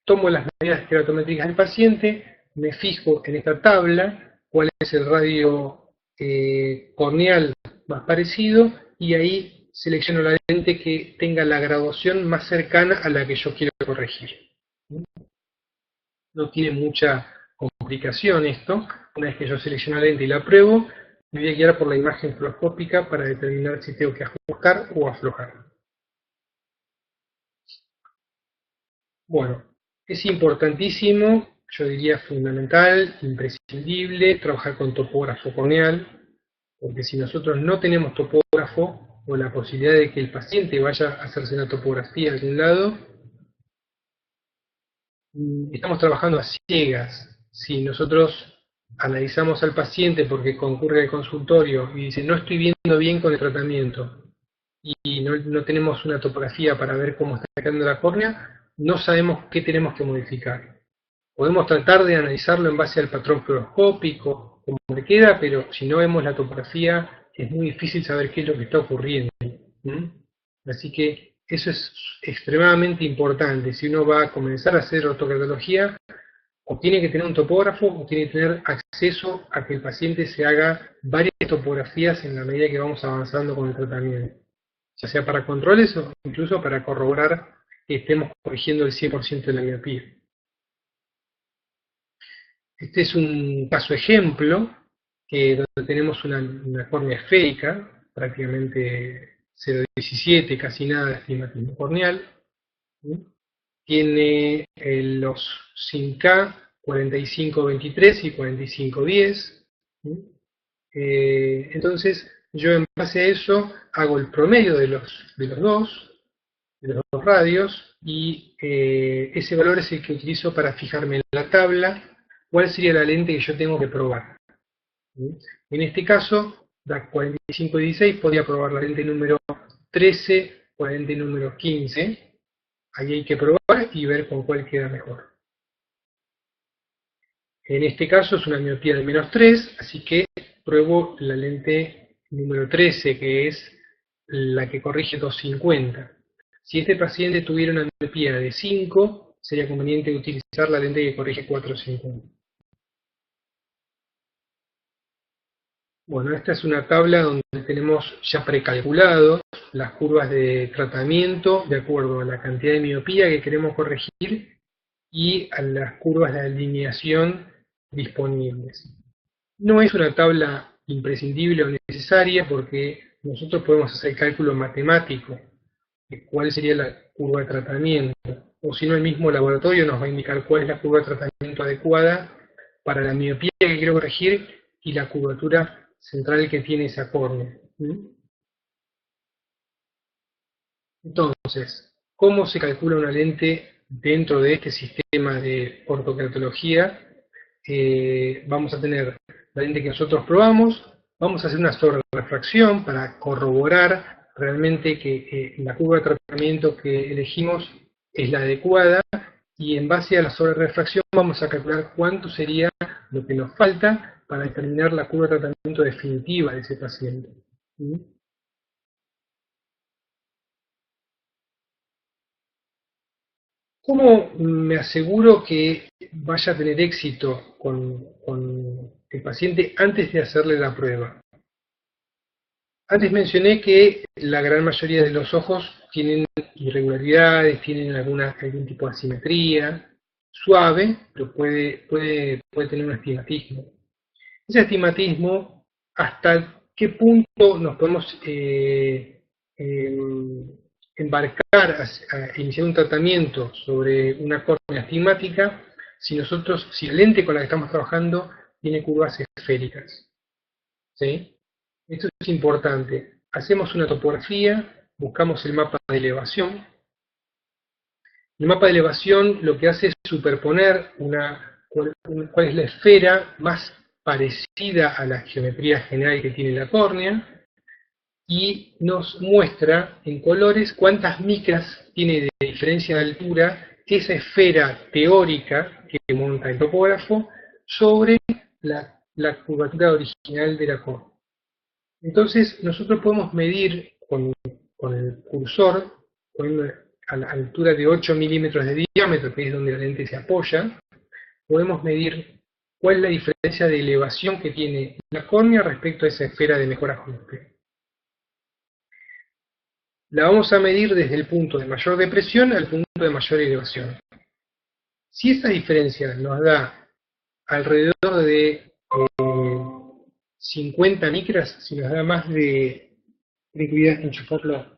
tomo las medidas keratométricas del paciente, me fijo en esta tabla cuál es el radio corneal más parecido, y ahí selecciono la lente que tenga la graduación más cercana a la que yo quiero corregir. No tiene mucha complicación esto. Una vez que yo selecciono la lente y la pruebo, me voy a guiar por la imagen fluoroscópica para determinar si tengo que ajustar o aflojar. Bueno, es importantísimo, yo diría fundamental, imprescindible, trabajar con topógrafo corneal, porque si nosotros no tenemos topógrafo o la posibilidad de que el paciente vaya a hacerse una topografía de algún lado, estamos trabajando a ciegas. Si nosotros analizamos al paciente porque concurre al consultorio y dice no estoy viendo bien con el tratamiento y no tenemos una topografía para ver cómo está quedando la córnea, no sabemos qué tenemos que modificar. Podemos tratar de analizarlo en base al patrón fluoroscópico, como le queda, pero si no vemos la topografía es muy difícil saber qué es lo que está ocurriendo. Así que eso es extremadamente importante. Si uno va a comenzar a hacer ortocardiología, o tiene que tener un topógrafo o tiene que tener acceso a que el paciente se haga varias topografías en la medida que vamos avanzando con el tratamiento, ya sea para controles o incluso para corroborar que estemos corrigiendo el 100% de la miopía. Este es un caso ejemplo donde tenemos una córnea esférica, prácticamente 0,17, casi nada de astigmatismo corneal. Tiene los SINK 4523 y 4510. Entonces, yo en base a eso hago el promedio de los dos radios, y ese valor es el que utilizo para fijarme en la tabla cuál sería la lente que yo tengo que probar. En este caso, la 4516 podría probar la lente número 13 o la lente número 15. Ahí hay que probar y ver con cuál queda mejor. En este caso es una miopía de -3, así que pruebo la lente número 13, que es la que corrige 250. Si este paciente tuviera una miopía de 5, sería conveniente utilizar la lente que corrige 450. Bueno, esta es una tabla donde tenemos ya precalculado las curvas de tratamiento de acuerdo a la cantidad de miopía que queremos corregir y a las curvas de alineación disponibles. No es una tabla imprescindible o necesaria porque nosotros podemos hacer el cálculo matemático de cuál sería la curva de tratamiento, o si no el mismo laboratorio nos va a indicar cuál es la curva de tratamiento adecuada para la miopía que quiero corregir y la curvatura central que tiene esa córnea. Entonces, ¿cómo se calcula una lente dentro de este sistema de ortokeratología? Vamos a tener la lente que nosotros probamos, vamos a hacer una sobrerefracción para corroborar realmente que la curva de tratamiento que elegimos es la adecuada, y en base a la sobrerefracción vamos a calcular cuánto sería lo que nos falta para determinar la curva de tratamiento definitiva de ese paciente. ¿Mm? ¿Cómo me aseguro que vaya a tener éxito con el paciente antes de hacerle la prueba? Antes mencioné que la gran mayoría de los ojos tienen irregularidades, tienen algún tipo de asimetría, suave, pero puede tener un astigmatismo. Ese astigmatismo, ¿hasta qué punto nos podemos eh, embarcar a iniciar un tratamiento sobre una córnea astigmática si la lente con la que estamos trabajando tiene curvas esféricas? ¿Sí? Esto es importante. Hacemos una topografía, buscamos el mapa de elevación. El mapa de elevación lo que hace es superponer cuál es la esfera más parecida a la geometría general que tiene la córnea, y nos muestra en colores cuántas micras tiene de diferencia de altura esa esfera teórica que monta el topógrafo sobre la curvatura original de la córnea. Entonces nosotros podemos medir con el cursor, poniendo a la altura de 8 milímetros de diámetro, que es donde la lente se apoya, podemos medir cuál es la diferencia de elevación que tiene la córnea respecto a esa esfera de mejor ajuste. La vamos a medir desde el punto de mayor depresión al punto de mayor elevación. Si esa diferencia nos da alrededor de 50 micras, si nos da más de... Ten cuidado, enchufarlo.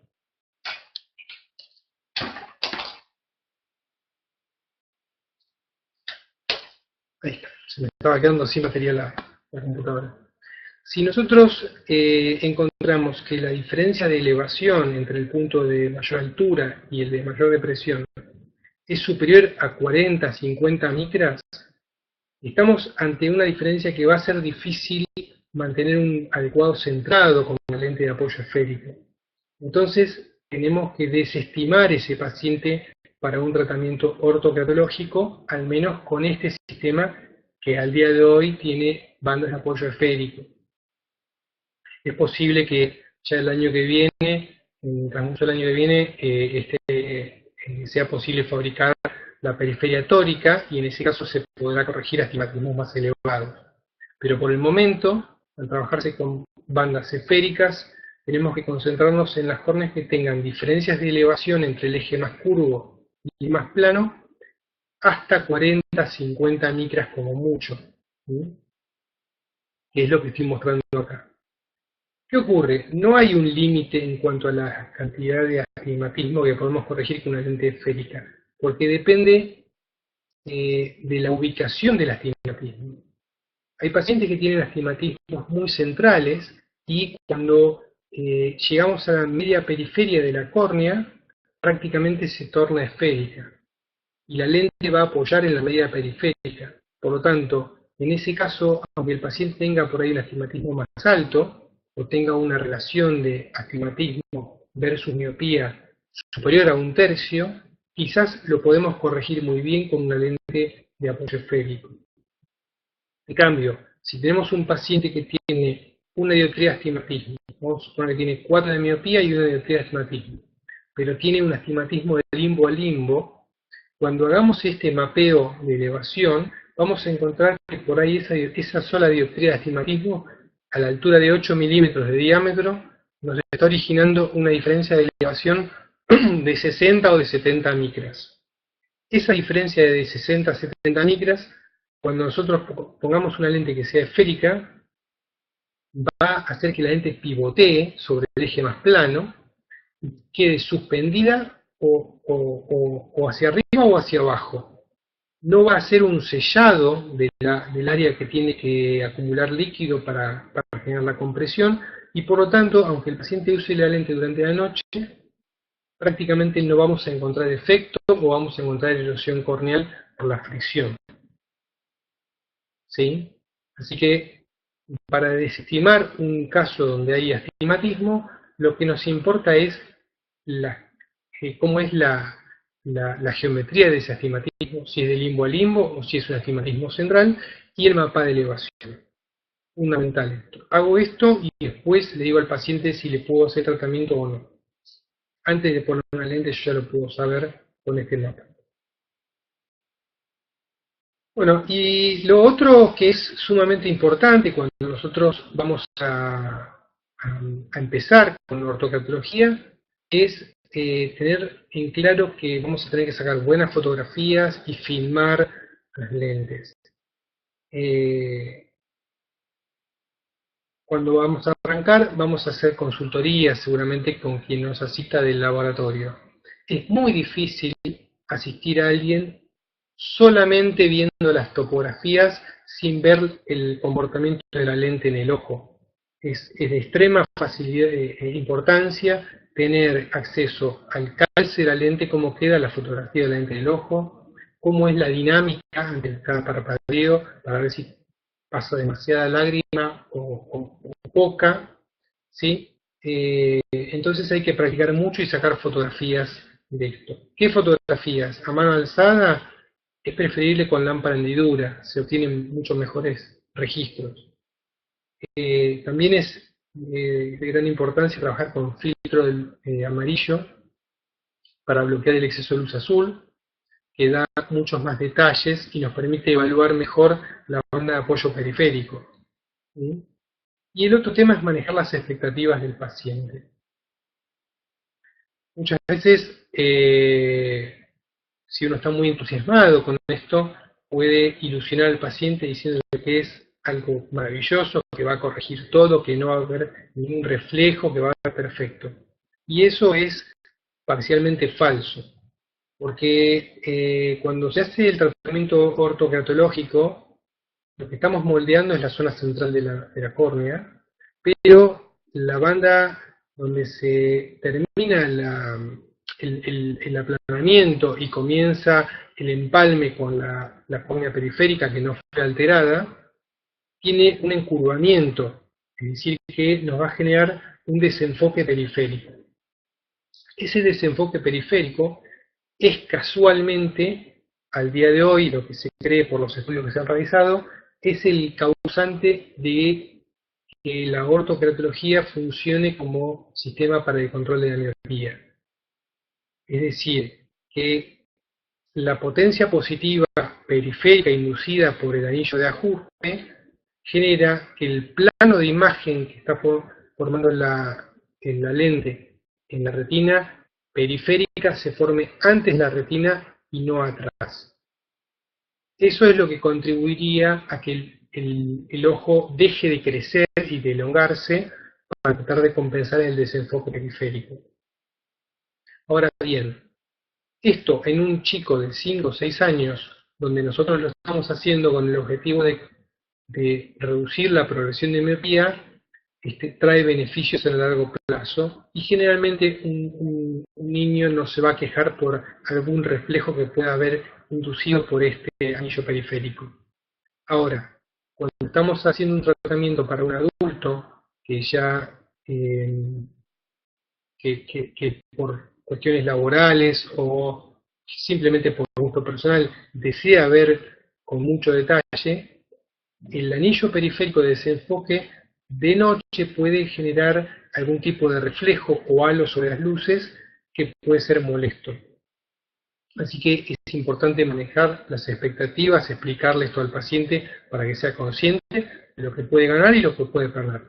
Ahí está, se me estaba quedando sin batería la computadora. Si nosotros encontramos que la diferencia de elevación entre el punto de mayor altura y el de mayor depresión es superior a 40, 50 micras, estamos ante una diferencia que va a ser difícil mantener un adecuado centrado con una lente de apoyo esférico. Entonces, tenemos que desestimar ese paciente para un tratamiento ortokeratológico, al menos con este sistema que al día de hoy tiene bandas de apoyo esférico. Es posible que ya el año que viene, en el transcurso del año que viene, sea posible fabricar la periferia tórica, y en ese caso se podrá corregir astigmatismos más elevados. Pero por el momento, al trabajarse con bandas esféricas, tenemos que concentrarnos en las córneas que tengan diferencias de elevación entre el eje más curvo y el más plano, hasta 40, 50 micras como mucho, ¿sí? Que es lo que estoy mostrando acá. ¿Qué ocurre? No hay un límite en cuanto a la cantidad de astigmatismo que podemos corregir con una lente esférica, porque depende de la ubicación del astigmatismo. Hay pacientes que tienen astigmatismos muy centrales, y cuando llegamos a la media periferia de la córnea, prácticamente se torna esférica, y la lente va a apoyar en la media periférica. Por lo tanto, en ese caso, aunque el paciente tenga por ahí un astigmatismo más alto, o tenga una relación de astigmatismo versus miopía superior a 1/3, quizás lo podemos corregir muy bien con una lente de apoyo esférico. En cambio, si tenemos un paciente que tiene una dioptría de astigmatismo, vamos a suponer que tiene 4 de miopía y una dioptría de astigmatismo, pero tiene un astigmatismo de limbo a limbo, cuando hagamos este mapeo de elevación, vamos a encontrar que por ahí esa sola dioptría de astigmatismo, a la altura de 8 milímetros de diámetro, nos está originando una diferencia de elevación de 60 o de 70 micras. Esa diferencia de 60 a 70 micras, cuando nosotros pongamos una lente que sea esférica, va a hacer que la lente pivotee sobre el eje más plano, y quede suspendida o hacia arriba o hacia abajo. No va a ser un sellado del área que tiene que acumular líquido para generar la compresión, y por lo tanto, aunque el paciente use la lente durante la noche, prácticamente no vamos a encontrar efecto o vamos a encontrar erosión corneal por la fricción. ¿Sí? Así que para desestimar un caso donde hay astigmatismo, lo que nos importa es cómo es la geometría de ese astigmatismo, si es de limbo a limbo o si es un astigmatismo central, y el mapa de elevación. Fundamental esto. Hago esto y después le digo al paciente si le puedo hacer tratamiento o no. Antes de poner una lente yo ya lo puedo saber con este mapa. Bueno, y lo otro que es sumamente importante cuando nosotros vamos a empezar con la ortocardiología es tener en claro que vamos a tener que sacar buenas fotografías y filmar las lentes. Cuando vamos a arrancar, vamos a hacer consultorías seguramente con quien nos asista del laboratorio. Es muy difícil asistir a alguien solamente viendo las topografías sin ver el comportamiento de la lente en el ojo. Es de extrema facilidad, importancia tener acceso al calce de la lente, cómo queda la fotografía de la lente del ojo, cómo es la dinámica ante cada parpadeo, para ver si pasa demasiada lágrima o poca, ¿sí? Entonces hay que practicar mucho y sacar fotografías de esto. ¿Qué fotografías? A mano alzada es preferible con lámpara hendidura, se obtienen muchos mejores registros. También es de gran importancia trabajar con filtro amarillo para bloquear el exceso de luz azul, que da muchos más detalles y nos permite evaluar mejor la banda de apoyo periférico. ¿Sí? Y el otro tema es manejar las expectativas del paciente. Muchas veces, si uno está muy entusiasmado con esto, puede ilusionar al paciente diciéndole que es algo maravilloso, que va a corregir todo, que no va a haber ningún reflejo, que va a estar perfecto. Y eso es parcialmente falso, porque cuando se hace el tratamiento ortokeratológico, lo que estamos moldeando es la zona central de la córnea, pero la banda donde se termina el aplanamiento y comienza el empalme con la córnea periférica que no fue alterada, tiene un encurvamiento, es decir, que nos va a generar un desenfoque periférico. Ese desenfoque periférico es casualmente, al día de hoy, lo que se cree por los estudios que se han realizado, es el causante de que la ortokeratología funcione como sistema para el control de la miopía. Es decir, que la potencia positiva periférica inducida por el anillo de ajuste genera que el plano de imagen que está formando en la lente, en la retina periférica, se forme antes de la retina y no atrás. Eso es lo que contribuiría a que el ojo deje de crecer y de elongarse para tratar de compensar el desenfoque periférico. Ahora bien, esto en un chico de 5 o 6 años, donde nosotros lo estamos haciendo con el objetivo de reducir la progresión de miopía, trae beneficios a largo plazo y generalmente un niño no se va a quejar por algún reflejo que pueda haber inducido por este anillo periférico. Ahora, cuando estamos haciendo un tratamiento para un adulto que ya que por cuestiones laborales o simplemente por gusto personal desea ver con mucho detalle, el anillo periférico de desenfoque de noche puede generar algún tipo de reflejo o halo sobre las luces que puede ser molesto. Así que es importante manejar las expectativas, explicarle esto al paciente para que sea consciente de lo que puede ganar y lo que puede perder.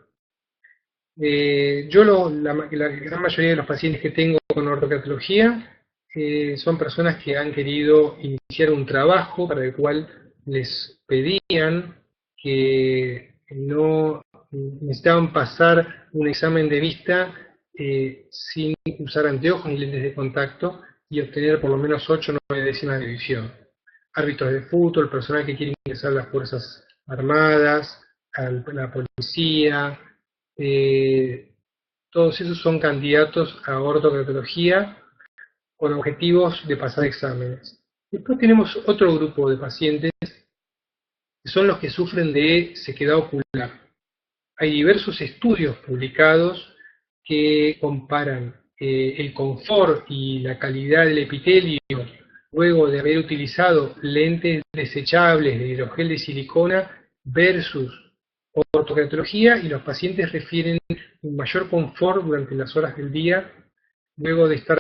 La gran mayoría de los pacientes que tengo con ortokeratología son personas que han querido iniciar un trabajo para el cual les pedían que no necesitaban pasar un examen de vista sin usar anteojos ni lentes de contacto y obtener por lo menos 8 o 9 décimas de visión. Árbitros de fútbol, personal que quiere ingresar a las Fuerzas Armadas, a la policía, todos esos son candidatos a ortokeratología con objetivos de pasar exámenes. Después tenemos otro grupo de pacientes que son los que sufren de sequedad ocular. Hay diversos estudios publicados que comparan el confort y la calidad del epitelio luego de haber utilizado lentes desechables de hidrogel de silicona versus ortokeratología, y los pacientes refieren un mayor confort durante las horas del día luego de estar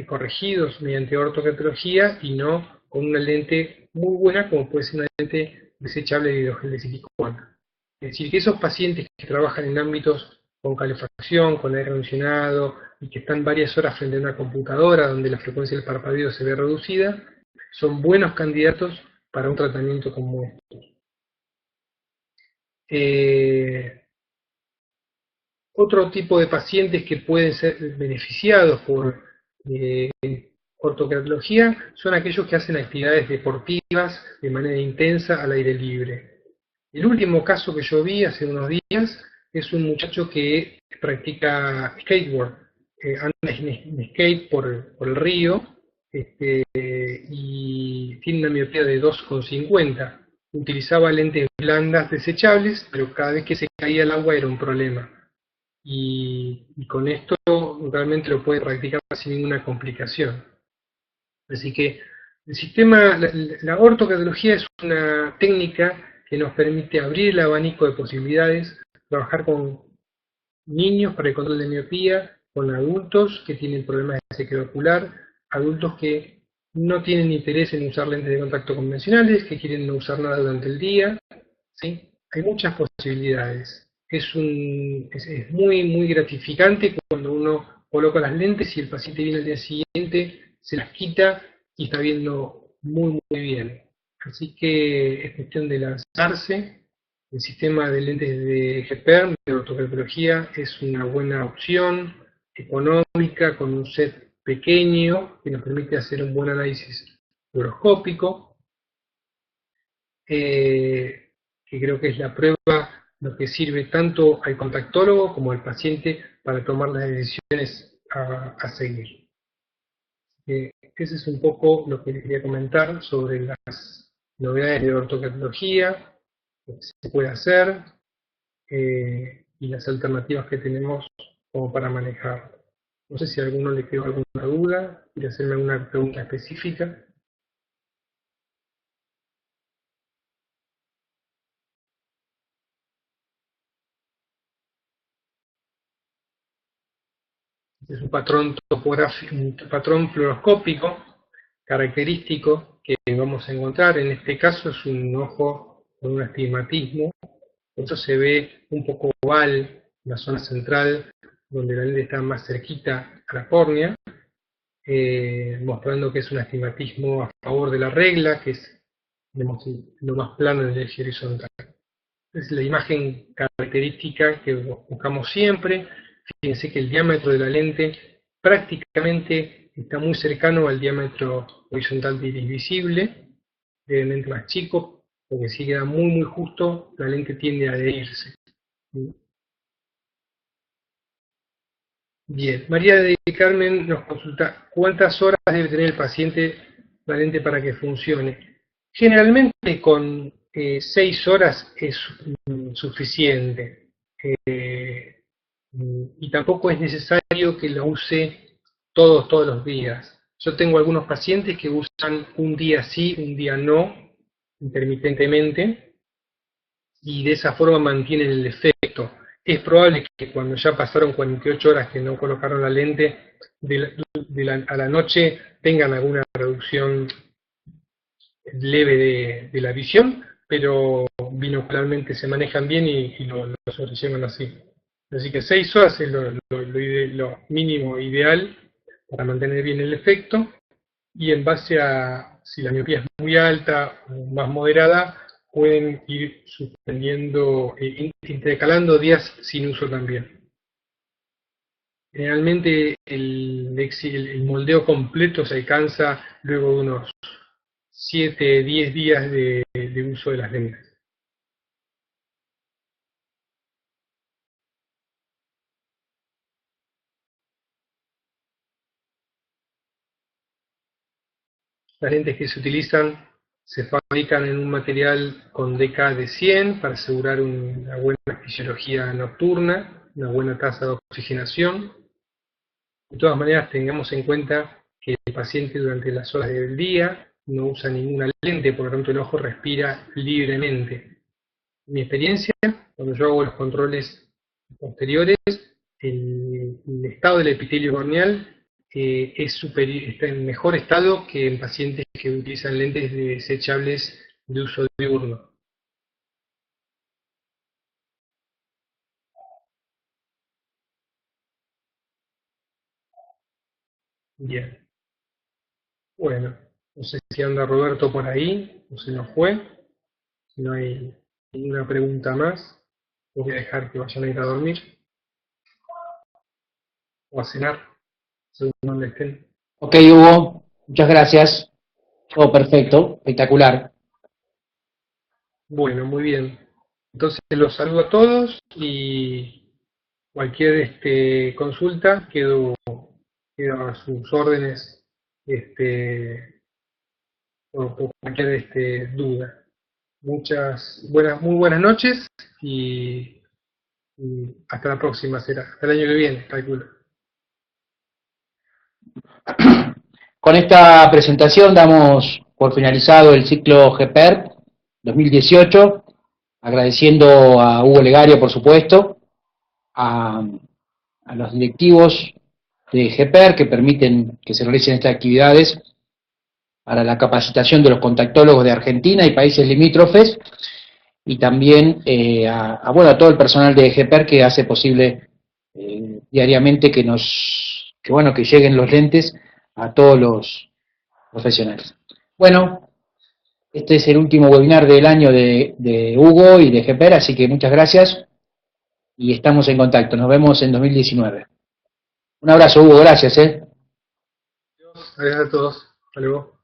corregidos mediante ortokeratología y no con una lente muy buena como puede ser una lente desechable de hidrogel de silicona. Es decir, que esos pacientes que trabajan en ámbitos con calefacción, con aire acondicionado y que están varias horas frente a una computadora donde la frecuencia del parpadeo se ve reducida, son buenos candidatos para un tratamiento como este. Otro tipo de pacientes que pueden ser beneficiados por ortokeratología son aquellos que hacen actividades deportivas de manera intensa al aire libre. El último caso que yo vi hace unos días es un muchacho que practica skateboard, anda en skate por el río, y tiene una miopía de 2,50. Utilizaba lentes blandas desechables, pero cada vez que se caía al agua era un problema. Y con esto realmente lo puede practicar sin ninguna complicación. Así que el sistema, la ortokeratología es una técnica que nos permite abrir el abanico de posibilidades, trabajar con niños para el control de miopía, con adultos que tienen problemas de sequedad ocular, adultos que no tienen interés en usar lentes de contacto convencionales, que quieren no usar nada durante el día, ¿sí? Hay muchas posibilidades. Es muy gratificante cuando uno coloca las lentes y el paciente viene al día siguiente, se las quita y está viendo muy bien. Así que es cuestión de lanzarse. El sistema de lentes de GPERM, de ortokeratología, es una buena opción, económica, con un set pequeño, que nos permite hacer un buen análisis fluoroscópico, que creo que es la prueba, lo que sirve tanto al contactólogo como al paciente para tomar las decisiones a seguir. Ese es un poco lo que les quería comentar sobre las novedades de ortokeratología, lo que se puede hacer, y las alternativas que tenemos como para manejar. No sé si a alguno le quedó alguna duda, quiere hacerme alguna pregunta específica. Es un patrón topográfico, un patrón fluoroscópico característico que vamos a encontrar. En este caso es un ojo con un astigmatismo. Esto se ve un poco oval en la zona central, donde la lente está más cerquita a la córnea, mostrando que es un astigmatismo a favor de la regla, que es, digamos, lo más plano en el eje horizontal. Es la imagen característica que buscamos siempre. Fíjense que el diámetro de la lente prácticamente está muy cercano al diámetro horizontal del iris visible, levemente más chico, porque si queda muy justo, la lente tiende a adherirse. Bien, María de Carmen nos consulta cuántas horas debe tener el paciente la lente para que funcione. Generalmente con 6 horas es suficiente. Y tampoco es necesario que lo use todos los días. Yo tengo algunos pacientes que usan un día sí, un día no, intermitentemente, y de esa forma mantienen el efecto. Es probable que cuando ya pasaron 48 horas que no colocaron la lente, a la noche tengan alguna reducción leve de la visión, pero binocularmente se manejan bien y lo sobrellevan así. Así que 6 horas es lo mínimo ideal para mantener bien el efecto, y en base a si la miopía es muy alta o más moderada, pueden ir suspendiendo, intercalando días sin uso también. Generalmente el moldeo completo se alcanza luego de unos 7, 10 días de uso de las lentes. Las lentes que se utilizan se fabrican en un material con DK de 100 para asegurar una buena fisiología nocturna, una buena tasa de oxigenación. De todas maneras, tengamos en cuenta que el paciente durante las horas del día no usa ninguna lente, por lo tanto el ojo respira libremente. En mi experiencia, cuando yo hago los controles posteriores, el estado del epitelio corneal está en mejor estado que en pacientes que utilizan lentes desechables de uso diurno. Bien. Bueno, no sé si anda Roberto por ahí o se nos fue. Si no hay ninguna pregunta más, voy a dejar que vayan a ir a dormir o a cenar, según donde estén. Ok, Hugo, muchas gracias. Todo perfecto, espectacular. Bueno, muy bien. Entonces los saludo a todos y cualquier consulta quedo a sus órdenes por cualquier duda. Muy buenas noches y hasta la próxima será, hasta el año que viene, calculo. Con esta presentación damos por finalizado el ciclo GPER 2018, agradeciendo a Hugo Legario, por supuesto, a los directivos de GPER que permiten que se realicen estas actividades para la capacitación de los contactólogos de Argentina y países limítrofes, y también a todo el personal de GPER que hace posible diariamente que lleguen los lentes a todos los profesionales. Bueno, este es el último webinar del año de Hugo y de GPER, así que muchas gracias y estamos en contacto. Nos vemos en 2019. Un abrazo, Hugo, gracias. Gracias a todos. Hasta luego.